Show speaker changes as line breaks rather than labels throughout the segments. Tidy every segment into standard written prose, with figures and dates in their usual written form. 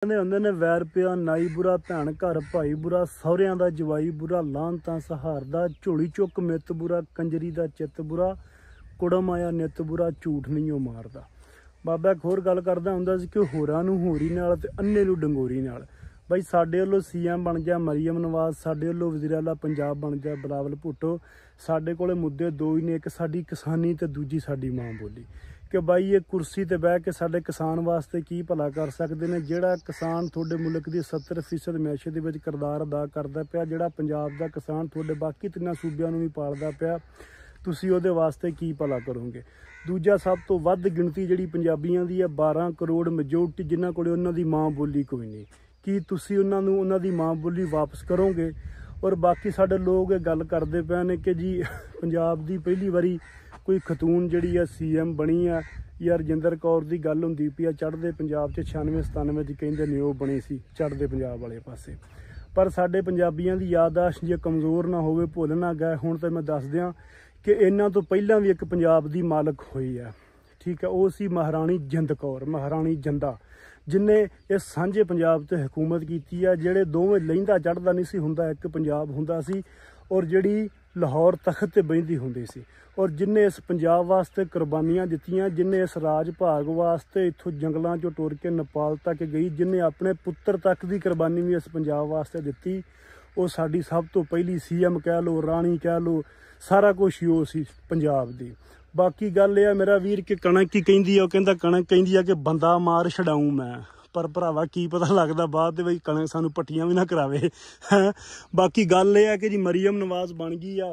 ਕਹਿੰਦੇ ਹੁੰਦੇ ਨੇ ਵੈਰ ਪਿਆ ਨਾਈ ਬੁਰਾ, ਭੈਣ ਘਰ ਭਾਈ ਬੁਰਾ, ਸਹੁਰਿਆਂ ਦਾ ਜਵਾਈ ਬੁਰਾ, ਲਾਹਨਤਾਂ ਸਹਾਰਦਾ, ਝੋਲੀ ਚੁੱਕ ਮਿੱਤ ਬੁਰਾ, ਕੰਜਰੀ ਦਾ ਚਿੱਤ ਬੁਰਾ, ਕੁੜਮ ਆਇਆ ਨਿੱਤ ਬੁਰਾ, ਝੂਠ ਨਹੀਂ ਉਹ ਮਾਰਦਾ। ਬਾਬਾ ਇੱਕ ਹੋਰ ਗੱਲ ਕਰਦਾ ਹੁੰਦਾ ਸੀ ਕਿ ਹੋਰਾਂ ਨੂੰ ਹੋਰੀ ਨਾਲ ਤੇ ਅੰਨੇ ਨੂੰ ਡੰਗੋਰੀ ਨਾਲ। ਬਾਈ ਸਾਡੇ ਵੱਲੋਂ CM ਬਣ ਗਿਆ ਮਰੀਮ ਨਵਾਜ਼, ਸਾਡੇ ਵੱਲੋਂ ਵਜ਼ੀਰ ਆਲਾ ਪੰਜਾਬ ਬਣ ਗਿਆ ਬਿਲਾਵਲ ਭੁੱਟੋ। ਸਾਡੇ ਕੋਲੇ ਮੁੱਦੇ ਦੋ ਹੀ ਨੇ, ਇੱਕ ਸਾਡੀ ਕਿਸਾਨੀ ਤੇ ਦੂਜੀ ਸਾਡੀ ਮਾਂ ਬੋਲੀ। कि बाई ये कुर्सी ते बह के साडे किसान वास्ते की भला कर सकते हैं। जिहड़ा किसान तुहाडे मुल्क की 70% मैशत दे विच किरदार अदा करदा पिया, जिहड़ा पंजाब दा किसान तुहाडे बाकी तिन्नां सूबियां नूं भी पालदा पिया, तुसीं उहदे वास्ते की भला करोगे। दूजा सब तो वध गिणती जिहड़ी पंजाबियां दी है 12 करोड़ मेजोरिटी जिन्हां कोले उन्हां दी मां बोली कोई नहीं, की तुसीं उन्हां नूं उन्हां दी मां बोली वापस करोगे। और बाकी साडे लोग ये गल करदे पए ने कि जी पंजाब दी पहली वारी कोई खतून जिहड़ी है CM बनी है, यार रजिंदर कौर की गल हुंदी पई है चढ़दे पंजाब 96-97 च कहिंदे ने वो बनी सी चढ़दे पंजाब वाले पासे। पर साडे पंजाबियां दी याददाश्त जे कमज़ोर ना होवे भुल ना गए। हुण तां मैं दस दियां कि इन्हां तो पहलां भी एक पंजाब दी मालक होई है, ठीक है, वो सी महाराणी जिंद कौर, महाराणी जिंदा, जिन्हें इस सांझे पंजाब ते हुकूमत की है। जिहड़े दोवें लहिंदा चढ़दा नहीं सी हुंदा, एक पंजाब हुंदा सी, और जिहड़ी लाहौर तख्त ते बहिंदी हुंदी सी, और जिन्हें इस पंजाब वास्ते कुर्बानियां दित्तियां, जिन्हें इस राज भाग वास्ते इत्थों जंगलों चों टुर के नेपाल तक गई, जिन्हें अपने पुत्र तक की कुर्बानी भी इस पंजाब वास्ते दित्ती, वो साडी सब तो पहली CM कह लो, राणी कह लो, सारा कुछ ही वो सी पंजाब दी। बाकी गल यह मेरा वीर कि कणक ही कहिंदी है, कहंदा कणक कहिंदी है कि बंदा मार छड़ाऊं मैं, पर भरावा की पता लगता बाद दे विच कणक सानू पट्टियां भी ना करावे। बाकी गल यह है कि जी मरीम नवाज बन गई आ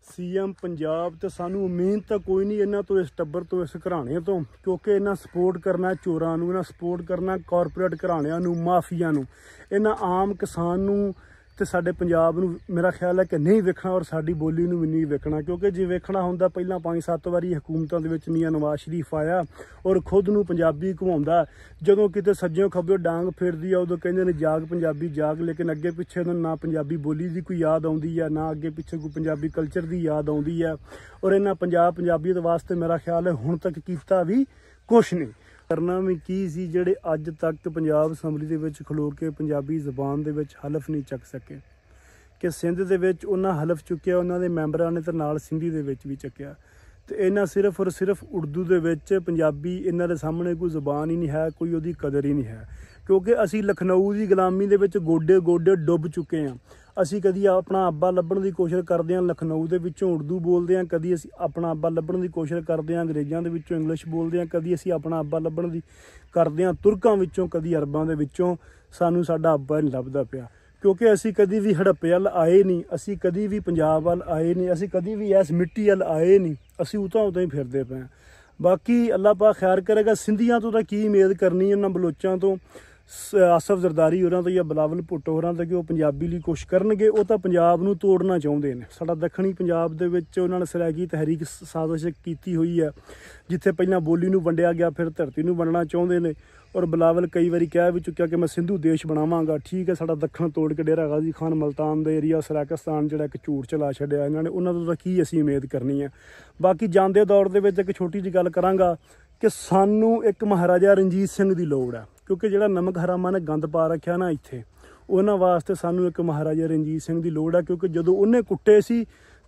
CM पंजाब, तो सानू उम्मीद तो कोई नहीं इन्हां तो, इस टब्बर तो, इस घराने तो, क्योंकि इन्हां सपोर्ट करना चोरां नूं, इन्हां सपोर्ट करना कॉरपोरेट घराणियां नूं, माफिया नूं, इन्हां आम किसान नूं ते साडे पंजाब नूं मेरा ख्याल है कि नहीं वेखना, और साडी बोली नूं भी नहीं वेखना। क्योंकि जे वेखना हुंदा पहिलां 5-7 वारी हुकूमतां दे विच मियां नवाज शरीफ आया और खुद नूं पंजाबी घुमाउंदा, जदों किते सज्जियों खब्बियों डांग फिरदी आ उदों कहिंदे ने जाग पंजाबी जाग, लेकिन अगे पिछे ना पंजाबी बोली दी कोई याद आउंदी है, ना अगे पिछे कोई पंजाबी कल्चर दी याद आउंदी है। और इन्हां पंजाबीयत वास्ते मेरा ख्याल है हुण तक कीता भी कुछ नहीं। करना भी की सी जिहड़े अज तक पंजाब असैंबली दे विच खलो के पंजाबी ज़बान दे विच हलफ नहीं चक सके, कि सिंध दे विच उन्हां हलफ चुक्या, उन्हां दे मैंबरां ने ते नाल सिंधी दे विच भी चुक्या, ते इन्हां सिर्फ और सिर्फ उर्दू दे विच पंजाबी इन्हां दे सामने कोई ज़बान ही नहीं है, कोई उहदी कदर ही नहीं है। क्योंकि असी लखनऊ की गुलामी दे विच गोडे गोडे डुब चुके हैं। असी कदी अपना अब्बा लभण की कोशिश करते हैं लखनऊ दे विचों उर्दू बोलते हैं, कदी असी अपना अब्बा लभण की कोशिश करते हैं अंग्रेज़ों दे विचों इंग्लिश बोलते हैं, कदी असी अपना अब्बा लभण की करते हैं तुर्कां विचों, कदी अरबां दे विचों, सानू साडा अब्बा नहीं लभदा पिया। क्योंकि असी कदी भी हड़प्पे वल आए नहीं, असी कदी भी पंजाब वल आए नहीं, असी कदी भी इस मिट्टी वल आए नहीं, असी उतां उतां ही फिरदे पे। बाकी अल्लाह पाक खैर करेगा। सिंधियां तो की उम्मीद करनी उन्हां बलोचां तो, आसफ जरदारी होरां तो या बिलावल भुट्टो होरां तो कि वो पंजाबी लई कुछ करनगे, वो तो पंजाब नूं तोड़ना चाहुंदे ने। साडा दक्षिणी पंजाब दे विच उन्हां ने सरागी तहरीक साजिश कीती हुई है, जिथे पहलां बोली नूं वंडिया गया फिर धरती नूं वंडना चाहुंदे ने। और बिलावल कई बारी कह भी चुक्या कि मैं सिंधु देश बनावांगा, ठीक है, साडा दक्षिण तोड़ के डेरा गाजी खान मुल्तान दे एरिया सराकिस्तान जिहड़ा एक झूठ चला छड्डिया इन्हां ने, उन्हां तों की असीं उम्मीद करनी है। बाकी जांदे दौर दे विच एक छोटी जी गल करांगा कि सानू एक महाराजा रणजीत सिंह की लोड़ है, क्योंकि जिहड़ा नमक हरामा ने गंद पा रखिया ना इत्थे, उन्हां वास्ते सानू एक महाराजा रणजीत सिंह की लोड़ है। क्योंकि जदों उन्हें कुट्टे सी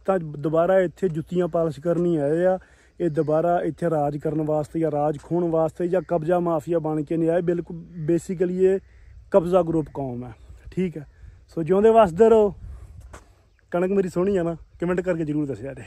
तां दोबारा इत्थे जुत्तियां पालिश करनी आए आ, ये दोबारा इत्थे राज करने वास्ते या राज खोण वास्ते या कब्जा माफिया बन के नहीं आए। बिल्कुल बेसिकली ये कब्जा ग्रुप कौम है, ठीक है। सो जिउंदे वसदे रहो। कणक मेरी सोहनी है ना, कमेंट करके जरूर दस्सिया जे।